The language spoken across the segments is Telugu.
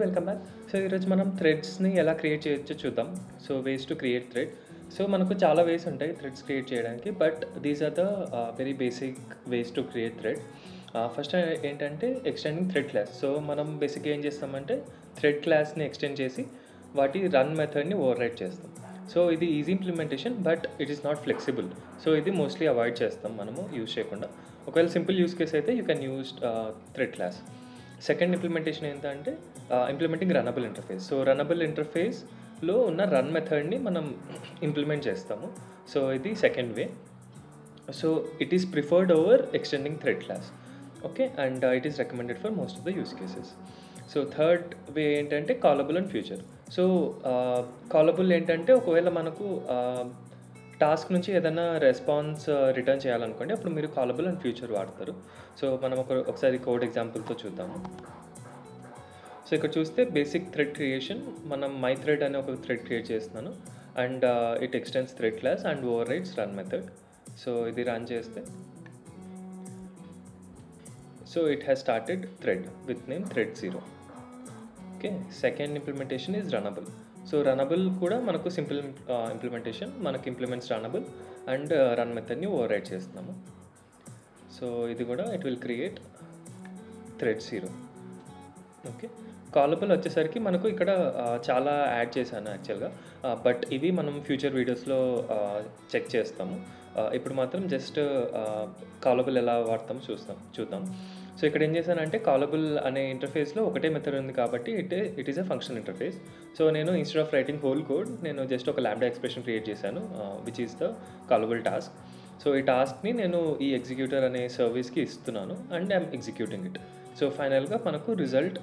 Welcome back. సో, ఈరోజు మనం థ్రెడ్స్‌ని ఎలా క్రియేట్ చేయొచ్చో చూద్దాం. So, ways to create thread. So, మనకు చాలా వేస్ ఉంటాయి థ్రెడ్స్ క్రియేట్ చేయడానికి. But these are the very basic ways to create thread. First ఏంటంటే ఎక్స్టెండింగ్ థ్రెడ్ క్లాస్. సో, మనం బేసిక్‌గా ఏం చేస్తామంటే థ్రెడ్ క్లాస్‌ని ఎక్స్టెండ్ చేసి వాటి రన్ మెథడ్‌ని ఓవర్‌రైడ్ చేస్తాం. సో, ఇది easy implementation but it is not flexible. So, ఇది మోస్ట్‌లీ అవాయిడ్ చేస్తాం మనము యూజ్ చేయకుండా. ఒకవేళ సింపుల్ యూజ్ కేస్ అయితే you can use thread class. Second implementation ఏంటంటే implementing runnable interface. So, runnable ఇంటర్ఫేస్‌లో ఉన్న రన్ మెథడ్‌ని మనం ఇంప్లిమెంట్ చేస్తాము. సో, ఇది second way. So, it is preferred over extending thread class. Okay. And it is recommended for most of the use cases. So, third way ఏంటంటే callable and future. So, callable ఏంటంటే ఒకవేళ మనకు టాస్క్ నుంచి ఏదైనా రెస్పాన్స్ రిటర్న్ చేయాలనుకోండి, అప్పుడు మీరు కాలబుల్ అండ్ ఫ్యూచర్ వాడతారు. సో, మనం ఒకసారి కోడ్ ఎగ్జాంపుల్‌తో చూద్దాము. సో, ఇక్కడ చూస్తే బేసిక్ థ్రెడ్ క్రియేషన్ మనం మై థ్రెడ్ అనే ఒక థ్రెడ్ క్రియేట్ చేస్తున్నాను. And it extends thread class and overrides run method. So, ఇది రన్ చేస్తే so it has started thread with name thread 0. Okay. Second implementation is runnable. So, runnable కూడా మనకు సింపుల్ ఇంప్లిమెంటేషన్. మనకి ఇంప్లిమెంట్స్ రనబుల్ అండ్ రన్ మెథడ్ని ఓవర్ రైడ్ చేస్తున్నాము. సో, ఇది కూడా it will create thread 0. Okay. Callable వచ్చేసరికి మనకు ఇక్కడ చాలా యాడ్ చేశాను యాక్చువల్‌గా. బట్ ఇవి మనం ఫ్యూచర్ వీడియోస్‌లో చెక్ చేస్తాము. ఇప్పుడు మాత్రం జస్ట్ కాలబుల్ ఎలా వాడతామో చూద్దాం. సో, ఇక్కడ ఏం చేశానంటే కాలబుల్ అనే ఇంటర్ఫేస్‌లో ఒకటే మెథడ్ ఉంది కాబట్టి it is a function interface. So, నేను instead of writing whole code నేను జస్ట్ ఒక లాంబ్డా ఎక్స్‌ప్రెషన్ క్రియేట్ చేశాను which is the callable task. So, ఈ టాస్క్‌ని నేను ఈ ఎగ్జిక్యూటర్ అనే సర్వీస్‌కి ఇస్తున్నాను and I'm executing it. So, ఫైనల్‌గా మనకు రిజల్ట్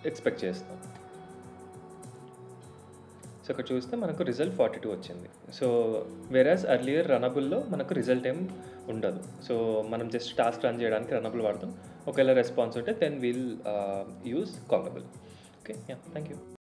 ఎక్స్‌పెక్ట్ చేస్తాం. సో, ఇక్కడ చూస్తే మనకు రిజల్ట్ 42 వచ్చింది. సో, వేరాజ్ ఎర్లియర్ రనబుల్‌లో మనకు రిజల్ట్ ఏం ఉండదు. సో, మనం జస్ట్ టాస్క్ రన్ చేయడానికి రనబుల్ వాడతాం. ఒకవేళ రెస్పాన్స్ ఉంటే then will use callable. Okay. Yeah! Thank you.